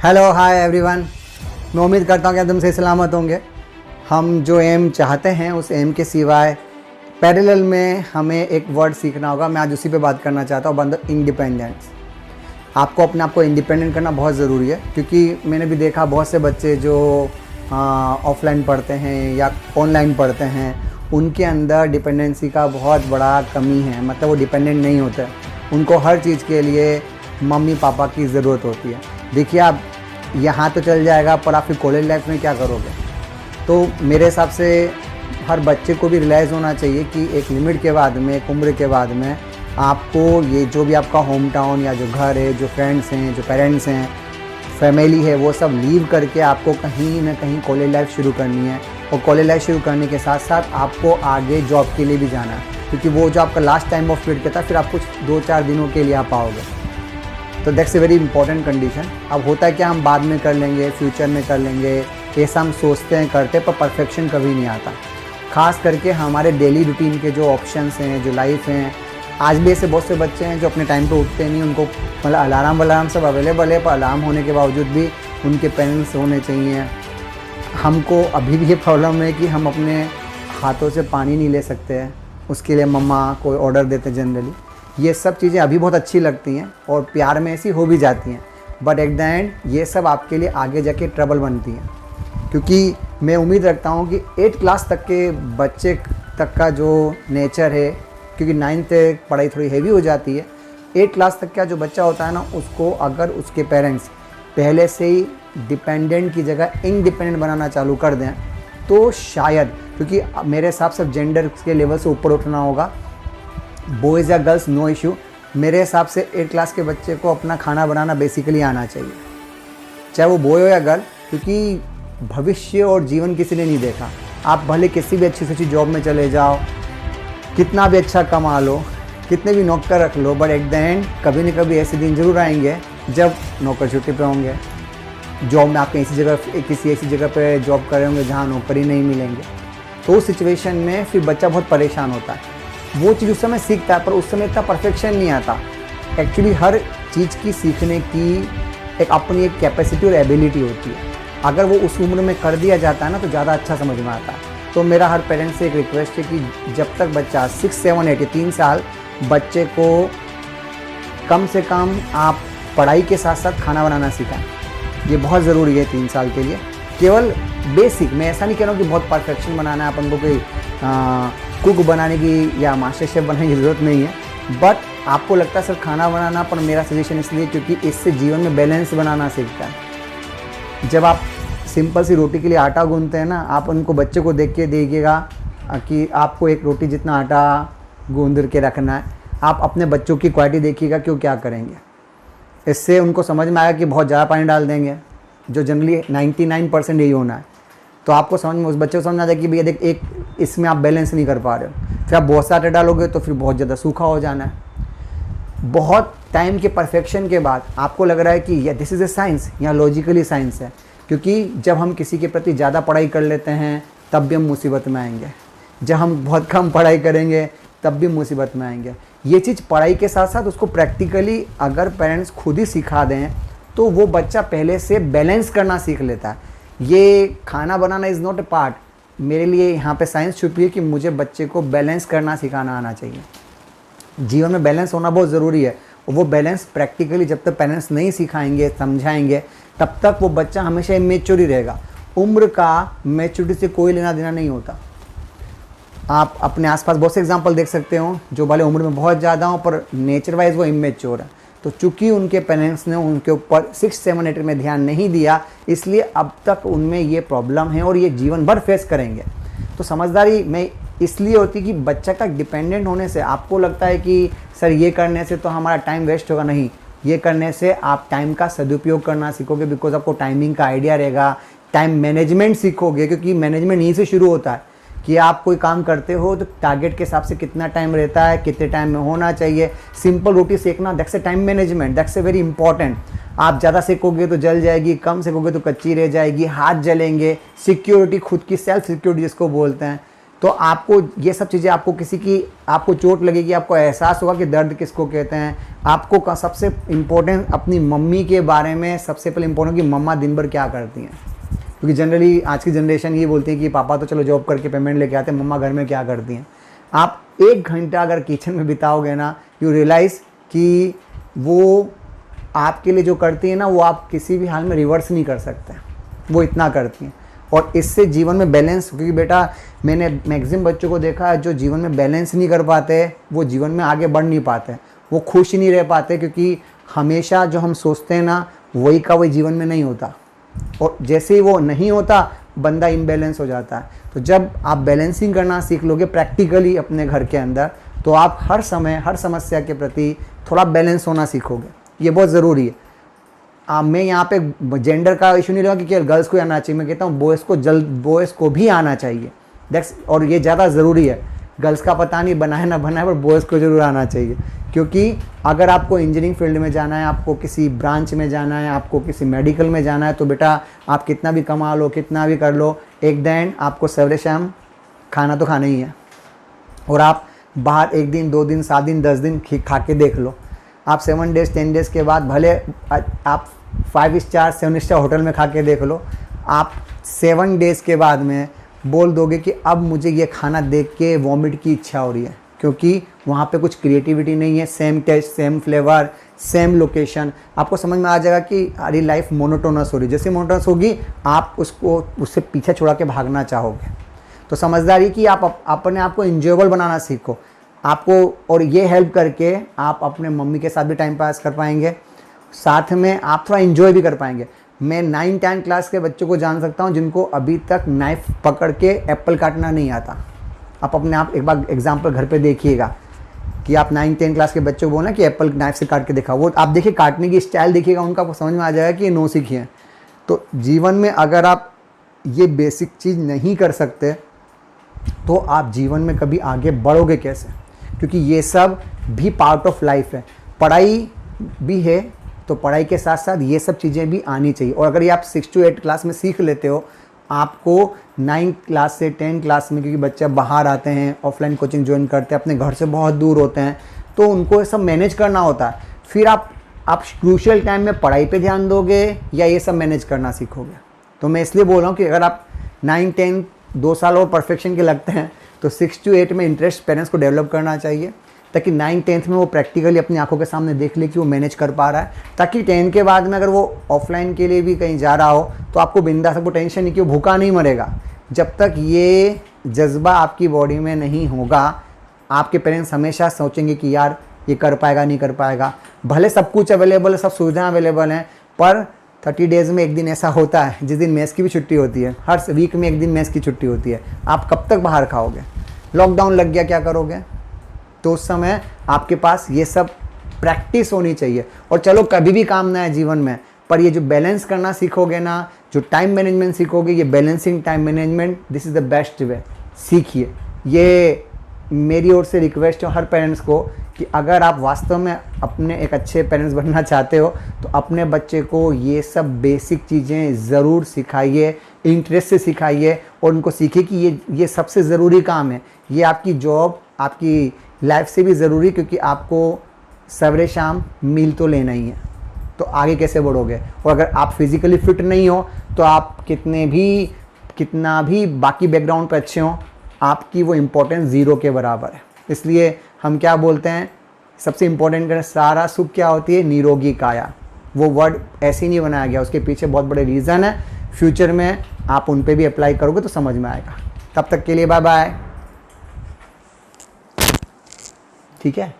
Hello hi everyone. मैं उम्मीद करता हूँ कि एकदम सही सलामत होंगे। हम जो एम चाहते हैं उस एम के सिवाय पैरेलल में हमें एक वर्ड सीखना होगा। मैं आज उसी पे बात करना चाहता हूँ, बंद इंडिपेंडेंस। आपको अपने आप को इंडिपेंडेंट करना बहुत ज़रूरी है, क्योंकि मैंने भी देखा बहुत से बच्चे जो ऑफलाइन पढ़ते हैं या ऑनलाइन पढ़ते हैं, उनके अंदर डिपेंडेंसी का बहुत बड़ा कमी है। मतलब वो डिपेंडेंट नहीं होते, उनको हर चीज़ के लिए मम्मी पापा की ज़रूरत होती है। देखिए, आप यहाँ तो चल जाएगा, पर आप फिर कॉलेज लाइफ में क्या करोगे? तो मेरे हिसाब से हर बच्चे को भी रियलाइज़ होना चाहिए कि एक लिमिट के बाद में, एक उम्र के बाद में आपको ये जो भी आपका होम टाउन या जो घर है, जो फ्रेंड्स हैं, जो पेरेंट्स हैं, फैमिली है, वो सब लीव करके आपको कहीं ना कहीं कॉलेज लाइफ शुरू करनी है। और कॉलेज लाइफ शुरू करने के साथ साथ आपको आगे जॉब के लिए भी जाना है, क्योंकि वो जो आपका लास्ट टाइम ऑफ पीरियड कहता है, फिर आप कुछ 2-4 दिनों के लिए आ पाओगे। तो that's a very important condition. अब होता है क्या, हम बाद में कर लेंगे, फ्यूचर में कर लेंगे, ऐसा हम सोचते हैं, करते, पर परफेक्शन कभी नहीं आता। ख़ास करके हमारे डेली रूटीन के जो ऑप्शंस हैं, जो लाइफ हैं, आज भी ऐसे बहुत से बच्चे हैं जो अपने टाइम पे उठते नहीं। उनको मतलब अलार्म सब अवेलेबल है, पर अलार्म होने के बावजूद भी उनके पेरेंट्स होने चाहिए। हमको अभी भी ये प्रॉब्लम है कि हम अपने हाथों से पानी नहीं ले सकते हैं, उसके लिए मम्मा कोई ऑर्डर देते हैं जनरली। ये सब चीज़ें अभी बहुत अच्छी लगती हैं और प्यार में ऐसी हो भी जाती हैं, बट एट द एंड ये सब आपके लिए आगे जाके ट्रबल बनती हैं। क्योंकि मैं उम्मीद रखता हूँ कि 8 क्लास तक के बच्चे तक का जो नेचर है, क्योंकि 9th तक पढ़ाई थोड़ी हैवी हो जाती है, 8 क्लास तक का जो बच्चा होता है ना, उसको अगर उसके पेरेंट्स पहले से ही डिपेंडेंट की जगह इंडिपेंडेंट बनाना चालू कर दें, तो शायद, क्योंकि मेरे हिसाब से जेंडर के लेवल से ऊपर उठना होगा, बॉयज़ या गर्ल्स नो इशू। मेरे हिसाब से 8 क्लास के बच्चे को अपना खाना बनाना बेसिकली आना चाहिए, चाहे वो बॉय हो या गर्ल, क्योंकि भविष्य और जीवन किसी ने नहीं देखा। आप भले किसी भी अच्छी से अच्छी जॉब में चले जाओ, कितना भी अच्छा कमा लो, कितने भी नौकर रख लो, बट एट द एंड कभी न कभी ऐसे दिन ज़रूर आएंगे जब नौकर छुट्टी पे होंगे, जॉब में आप किसी ऐसी जगह पे जॉब कर रहे होंगे जहाँ नौकरी नहीं मिलेंगे। तो उस सिचुएशन में फिर बच्चा बहुत परेशान होता है। वो चीज़ उस समय सीखता है, पर उस समय इतना परफेक्शन नहीं आता। एक्चुअली हर चीज़ की सीखने की एक अपनी एक कैपेसिटी और एबिलिटी होती है। अगर वो उस उम्र में कर दिया जाता है ना, तो ज़्यादा अच्छा समझ में आता है। तो मेरा हर पेरेंट्स से एक रिक्वेस्ट है कि जब तक बच्चा 6, 7, 8, 3 साल, बच्चे को कम से कम आप पढ़ाई के साथ साथ खाना बनाना सिखाएं। ये बहुत ज़रूरी है 3 साल के लिए। केवल बेसिक, मैं ऐसा नहीं कह रहा हूँ कि बहुत परफेक्शन बनाना है, अपन को कोई कुक बनाने की या मास्टर शेफ बनाने की ज़रूरत नहीं है, बट आपको लगता है सर खाना बनाना, पर मेरा सजेशन इसलिए क्योंकि इससे जीवन में बैलेंस बनाना सीखता है। जब आप सिंपल सी रोटी के लिए आटा गूंथते हैं ना, आप उनको बच्चे को देख के देखिएगा कि आपको एक रोटी जितना आटा गूंद के रखना है। आप अपने बच्चों की क्वालिटी देखिएगा कि वो क्या करेंगे। इससे उनको समझ में आएगा कि बहुत ज़्यादा पानी डाल देंगे, जो जनरली 99% यही होना है। तो आपको समझ में, उस बच्चे को समझ आ जाए कि भैया देख, एक इसमें आप बैलेंस नहीं कर पा रहे हो। फिर आप बहुत सा आटा डालोगे तो फिर बहुत ज़्यादा सूखा हो जाना है। बहुत टाइम के परफेक्शन के बाद आपको लग रहा है कि ये दिस इज़ ए साइंस, या लॉजिकली साइंस है। क्योंकि जब हम किसी के प्रति ज़्यादा पढ़ाई कर लेते हैं तब भी हम मुसीबत में आएंगे, जब हम बहुत कम पढ़ाई करेंगे तब भी मुसीबत में आएंगे। ये चीज़ पढ़ाई के साथ साथ उसको प्रैक्टिकली अगर पेरेंट्स खुद ही सिखा दें, तो वो बच्चा पहले से बैलेंस करना सीख लेता है। ये खाना बनाना इज़ नॉट ए पार्ट। मेरे लिए यहाँ पे साइंस छुपी है कि मुझे बच्चे को बैलेंस करना सिखाना आना चाहिए। जीवन में बैलेंस होना बहुत ज़रूरी है, और वो बैलेंस प्रैक्टिकली जब तक पेरेंट्स नहीं सिखाएंगे, समझाएंगे, तब तक वो बच्चा हमेशा इमेच्योर ही रहेगा। उम्र का मैच्योरिटी से कोई लेना देना नहीं होता। आप अपने आसपास बहुत से एग्जाम्पल देख सकते हो जो भले उम्र में बहुत ज़्यादा हो, पर नेचर वाइज वो इमेच्योर है। तो चूंकि उनके पेरेंट्स ने उनके ऊपर 6, 7, 8 में ध्यान नहीं दिया, इसलिए अब तक उनमें ये प्रॉब्लम है और ये जीवन भर फेस करेंगे। तो समझदारी में इसलिए होती कि बच्चा का डिपेंडेंट होने से आपको लगता है कि सर ये करने से तो हमारा टाइम वेस्ट होगा। नहीं, ये करने से आप टाइम का सदुपयोग करना सीखोगे, बिकॉज आपको टाइमिंग का आइडिया रहेगा, टाइम मैनेजमेंट सीखोगे, क्योंकि मैनेजमेंट यहीं से शुरू होता है कि आप कोई काम करते हो तो टारगेट के हिसाब से कितना टाइम रहता है, कितने टाइम में होना चाहिए। सिंपल रोटी सेकना, that's a time management, that's a very important. आप ज़्यादा सेकोगे तो जल जाएगी, कम सेकोगे तो कच्ची रह जाएगी, हाथ जलेंगे। सिक्योरिटी, खुद की सेल्फ सिक्योरिटी जिसको बोलते हैं, तो आपको ये सब चीज़ें, आपको किसी की आपको चोट लगेगी, आपको एहसास होगा कि दर्द किसको कहते हैं। आपको सबसे इम्पोर्टेंट अपनी मम्मी के बारे में सबसे पहले इम्पोर्टेंट कि मम्मा दिन भर क्या करती हैं, क्योंकि जनरली आज की जनरेशन ये बोलती है कि पापा तो चलो जॉब करके पेमेंट लेके आते हैं, मम्मा घर में क्या करती हैं। आप 1 घंटा अगर किचन में बिताओगे ना, यू रियलाइज़ कि वो आपके लिए जो करती है ना, वो आप किसी भी हाल में रिवर्स नहीं कर सकते, वो इतना करती हैं। और इससे जीवन में बैलेंस, क्योंकि बेटा मैंने मैक्सिमम बच्चों को देखा है जो जीवन में बैलेंस नहीं कर पाते, वो जीवन में आगे बढ़ नहीं पाते, वो खुश नहीं रह पाते, क्योंकि हमेशा जो हम सोचते हैं ना वही का वही जीवन में नहीं होता, और जैसे ही वो नहीं होता बंदा इम्बैलेंस हो जाता है। तो जब आप बैलेंसिंग करना सीख लोगे प्रैक्टिकली अपने घर के अंदर, तो आप हर समय हर समस्या के प्रति थोड़ा बैलेंस होना सीखोगे, ये बहुत ज़रूरी है। मैं यहाँ पे जेंडर का इशू नहीं लगा कि केवल गर्ल्स को आना चाहिए, मैं कहता हूँ बॉयज़ को भी आना चाहिए, दैट्स, और ये ज़्यादा ज़रूरी है। गर्ल्स का पता नहीं बनाए ना बनाए, पर बॉयज़ को ज़रूर आना चाहिए, क्योंकि अगर आपको इंजीनियरिंग फील्ड में जाना है, आपको किसी ब्रांच में जाना है, आपको किसी मेडिकल में जाना है, तो बेटा आप कितना भी कमा लो, कितना भी कर लो, एक दिन आपको सवेरे शाम खाना तो खाना ही है। और आप बाहर 1 दिन 2 दिन 7 दिन 10 दिन खा के देख लो, आप 7 डेज़ 10 डेज़ के बाद भले आप 5 स्टार 7 स्टार होटल में खा के देख लो, आप 7 डेज़ के बाद में बोल दोगे कि अब मुझे ये खाना देख के वॉमिट की इच्छा हो रही है, क्योंकि वहाँ पे कुछ क्रिएटिविटी नहीं है, same taste same flavour same location. आपको समझ में आ जाएगा कि हमारी लाइफ मोनोटोनस हो रही है, जैसे मोनोटोनस होगी आप उससे पीछे छुड़ा के भागना चाहोगे। तो समझदारी कि आप अपने आप को इंजॉयबल बनाना सीखो आपको, और ये हेल्प करके आप अपने मम्मी के साथ भी टाइम पास कर पाएंगे, साथ में आप थोड़ा इंजॉय भी कर पाएंगे। मैं 9-10 क्लास के बच्चों को जान सकता हूँ जिनको अभी तक नाइफ पकड़ के एप्पल काटना नहीं आता। आप अपने आप एक बार एग्जाम्पल घर पे देखिएगा कि आप 9-10 क्लास के बच्चों को बोलना कि एप्पल नाइफ से काट के दिखाओ, वो आप देखिए काटने की स्टाइल देखिएगा, उनका आपको समझ में आ जाएगा कि ये नो सीखी है। तो जीवन में अगर आप ये बेसिक चीज़ नहीं कर सकते तो आप जीवन में कभी आगे बढ़ोगे कैसे, क्योंकि ये सब भी पार्ट ऑफ लाइफ है। पढ़ाई भी है तो पढ़ाई के साथ साथ ये सब चीज़ें भी आनी चाहिए, और अगर ये आप 6 to 8 क्लास में सीख लेते हो, आपको 9 क्लास से 10 क्लास में, क्योंकि बच्चे बाहर आते हैं, ऑफलाइन कोचिंग ज्वाइन करते हैं, अपने घर से बहुत दूर होते हैं, तो उनको ये सब मैनेज करना होता है। फिर आप क्रूशियल टाइम में पढ़ाई पे ध्यान दोगे या ये सब मैनेज करना सीखोगे। तो मैं इसलिए बोल रहा हूँ कि अगर आप 9-10 2 साल और परफेक्शन के लगते हैं, तो 6 to 8 में इंटरेस्ट पेरेंट्स को डेवलप करना चाहिए, ताकि 9-10th में वो प्रैक्टिकली अपनी आंखों के सामने देख ले कि वो मैनेज कर पा रहा है, ताकि 10 के बाद में अगर वो ऑफलाइन के लिए भी कहीं जा रहा हो तो आपको बिंदास, आपको टेंशन नहीं कि वो भूखा नहीं मरेगा। जब तक ये जज्बा आपकी बॉडी में नहीं होगा, आपके पेरेंट्स हमेशा सोचेंगे कि यार ये कर पाएगा नहीं कर पाएगा। भले सब कुछ अवेलेबल है, सब सुविधाएँ अवेलेबल हैं, पर 30 डेज़ में एक दिन ऐसा होता है जिस दिन मेस की भी छुट्टी होती है, हर वीक में एक दिन मेस की छुट्टी होती है। आप कब तक बाहर खाओगे? लॉकडाउन लग गया, क्या करोगे? तो उस समय आपके पास ये सब प्रैक्टिस होनी चाहिए। और चलो कभी भी काम ना है जीवन में, पर ये जो बैलेंस करना सीखोगे ना, जो टाइम मैनेजमेंट सीखोगे, ये balancing time management, this is the best way, सीखिए। ये मेरी ओर से रिक्वेस्ट है हर पेरेंट्स को कि अगर आप वास्तव में अपने एक अच्छे पेरेंट्स बनना चाहते हो तो अपने बच्चे को ये सब बेसिक चीज़ें ज़रूर सिखाइए, इंटरेस्ट से सिखाइए, और उनको सीखिए कि ये सबसे ज़रूरी काम है। ये आपकी जॉब, आपकी लाइफ से भी ज़रूरी, क्योंकि आपको सवेरे शाम मील तो लेना ही है, तो आगे कैसे बढ़ोगे। और अगर आप फिज़िकली फिट नहीं हो तो आप कितना भी बाकी बैकग्राउंड पर अच्छे हों, आपकी वो इम्पोर्टेंस 0 के बराबर है। इसलिए हम क्या बोलते हैं, सबसे इम्पोर्टेंट कर सारा सुख क्या होती है, निरोगी काया। वो वर्ड ऐसे ही नहीं बनाया गया, उसके पीछे बहुत बड़े रीज़न है। फ्यूचर में आप उन पे भी अप्लाई करोगे तो समझ में आएगा। तब तक के लिए बाय बाय। ठीक है।